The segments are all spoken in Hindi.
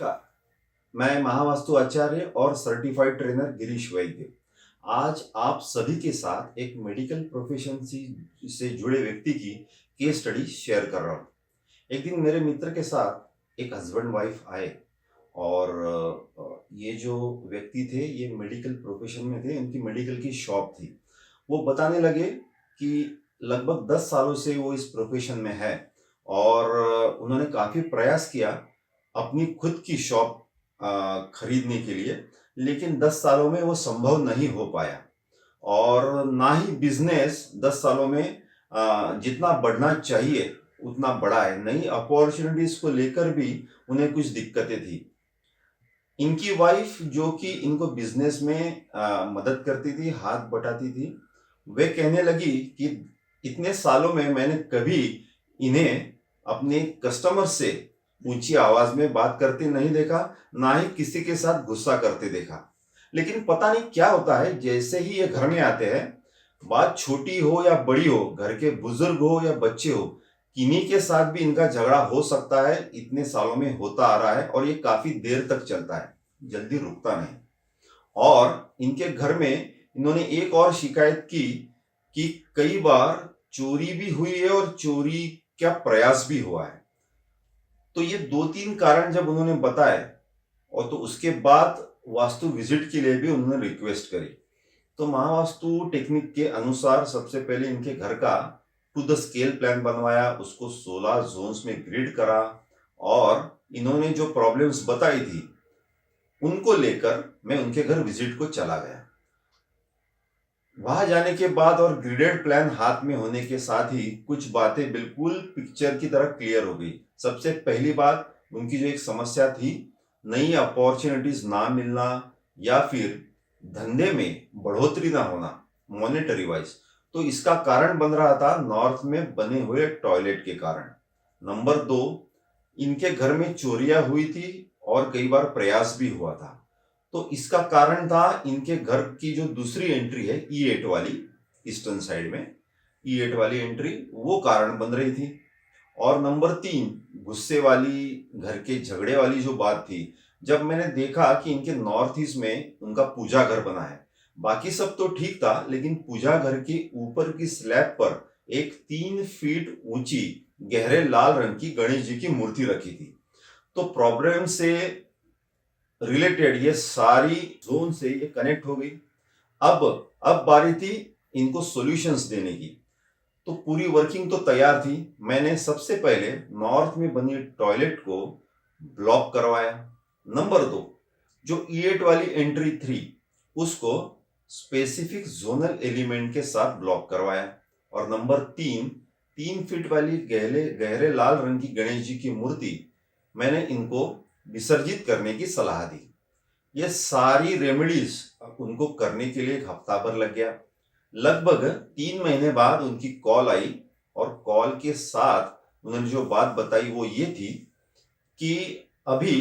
नमस्कार। मैं महावास्तु आचार्य और सर्टिफाइड ट्रेनर गिरीश वैद्य आज आप सभी के साथ एक मेडिकल प्रोफेशन से जुड़े व्यक्ति की केस स्टडी शेयर कर रहा हूँ। एक दिन मेरे मित्र के साथ एक हस्बैंड वाइफ आए और ये जो व्यक्ति थे ये मेडिकल प्रोफेशन में थे, इनकी मेडिकल की शॉप थी। वो बताने लगे कि लगभग 10 सालों से वो इस प्रोफेशन में है और उन्होंने काफ़ी प्रयास किया अपनी खुद की शॉप खरीदने के लिए, लेकिन 10 सालों में वो संभव नहीं हो पाया और ना ही बिजनेस 10 सालों में जितना बढ़ना चाहिए उतना बढ़ा है। नई अपॉर्चुनिटीज को लेकर भी उन्हें कुछ दिक्कतें थी। इनकी वाइफ जो कि इनको बिजनेस में मदद करती थी, हाथ बटाती थी, वे कहने लगी कि इतने सालों में मैंने कभी इन्हें अपने कस्टमर से ऊंची आवाज में बात करते नहीं देखा, ना ही किसी के साथ गुस्सा करते देखा। लेकिन पता नहीं क्या होता है, जैसे ही ये घर में आते हैं, बात छोटी हो या बड़ी हो, घर के बुजुर्ग हो या बच्चे हो, किन्हीं के साथ भी इनका झगड़ा हो सकता है। इतने सालों में होता आ रहा है और ये काफी देर तक चलता है, जल्दी रुकता नहीं। और इनके घर में इन्होंने एक और शिकायत की कि कई बार चोरी भी हुई है और चोरी का प्रयास भी हुआ है। तो ये 2-3 कारण जब उन्होंने बताए और तो उसके बाद वास्तु विजिट के लिए भी उन्होंने रिक्वेस्ट करी। तो महावास्तु टेक्निक के अनुसार सबसे पहले इनके घर का टू द स्केल प्लान बनवाया, उसको 16 जोन्स में ग्रिड करा और इन्होंने जो प्रॉब्लम्स बताई थी उनको लेकर मैं उनके घर विजिट को चला गया। वहां जाने के बाद और ग्रिडेड प्लान हाथ में होने के साथ ही कुछ बातें बिल्कुल पिक्चर की तरह क्लियर हो गई। सबसे पहली बात, उनकी जो एक समस्या थी, नई अपॉर्चुनिटीज ना मिलना या फिर धंधे में बढ़ोतरी ना होना मॉनेटरी वाइज, तो इसका कारण बन रहा था नॉर्थ में बने हुए टॉयलेट के कारण। नंबर 2, इनके घर में चोरियां हुई थी और कई बार प्रयास भी हुआ था। तो इसका कारण था इनके घर की जो दूसरी एंट्री है E8 वाली, ईस्टर्न साइड में E8 वाली एंट्री, वो कारण बन रही थी। और नंबर 3, गुस्से वाली, घर के झगड़े वाली जो बात थी, जब मैंने देखा कि इनके नॉर्थ ईस्ट में उनका पूजा घर बना है, बाकी सब तो ठीक था, लेकिन पूजा घर के ऊपर की स्लैब पर एक 3 फीट ऊंची गहरे लाल रंग की गणेश जी की मूर्ति रखी थी। तो प्रॉब्लम से रिलेटेड ये सारी जोन से ये कनेक्ट हो गई। अब बारी थी इनको सॉल्यूशंस देने की। तो पूरी वर्किंग तो तैयार थी। मैंने सबसे पहले नॉर्थ में बनी टॉयलेट को ब्लॉक करवाया। नंबर 2, जो E8 वाली एंट्री थी उसको स्पेसिफिक जोनल एलिमेंट के साथ ब्लॉक करवाया। और नंबर 3 फीट वाली गहरे गहरे लाल रंग की गणेश जी की मूर्ति मैंने इनको विसर्जित करने की सलाह दी। ये सारी रेमेडीज उनको करने के लिए 1 हफ्ता भर लग गया। लगभग 3 महीने बाद उनकी कॉल आई और कॉल के साथ उन्होंने जो बात बताई वो ये थी कि अभी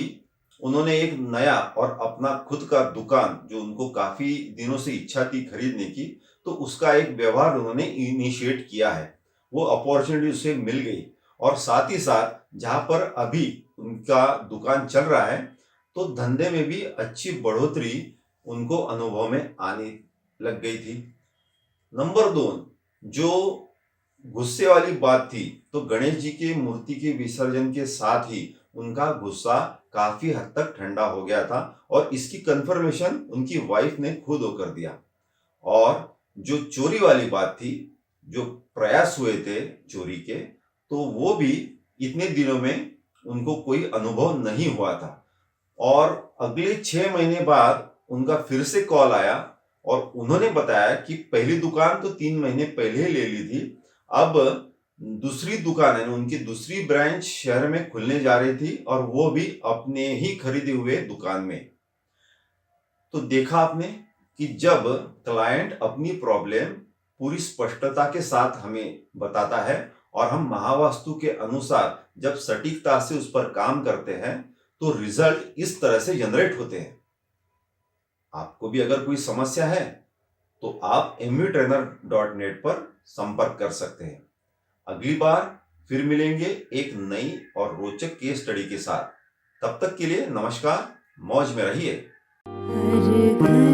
उन्होंने एक नया और अपना खुद का दुकान, जो उनको काफी दिनों से इच्छा थी खरीदने की, तो उसका एक व्यवहार उन्होंने इनिशिएट किया है। वो अपॉर्चुनिटी उसे मिल गई और साथ ही साथ जहां पर अभी उनका दुकान चल रहा है, तो धंधे में भी अच्छी बढ़ोतरी उनको अनुभव में आने लग गई थी। नंबर 2, जो गुस्से वाली बात थी, तो गणेश जी की मूर्ति के विसर्जन के साथ ही उनका गुस्सा काफी हद तक ठंडा हो गया था और इसकी कंफर्मेशन उनकी वाइफ ने खुद होकर दिया। और जो चोरी वाली बात थी, जो प्रयास हुए थे चोरी के, तो वो भी इतने दिनों में उनको कोई अनुभव नहीं हुआ था। और अगले 6 महीने बाद उनका फिर से कॉल आया और उन्होंने बताया कि पहली दुकान तो 3 महीने पहले ही ले ली थी, अब दूसरी दुकान है, उनकी दूसरी ब्रांच शहर में खुलने जा रही थी और वो भी अपने ही खरीदे हुए दुकान में। तो देखा आपने कि जब क्लाइंट अपनी प्रॉब्लम पूरी स्पष्टता के साथ हमें बताता है और हम महावास्तु के अनुसार जब सटीकता से उस पर काम करते हैं, तो रिजल्ट इस तरह से जनरेट होते हैं। आपको भी अगर कोई समस्या है तो आप mutrainer.net पर संपर्क कर सकते हैं। अगली बार फिर मिलेंगे एक नई और रोचक केस स्टडी के साथ। तब तक के लिए नमस्कार, मौज में रहिए। हर घर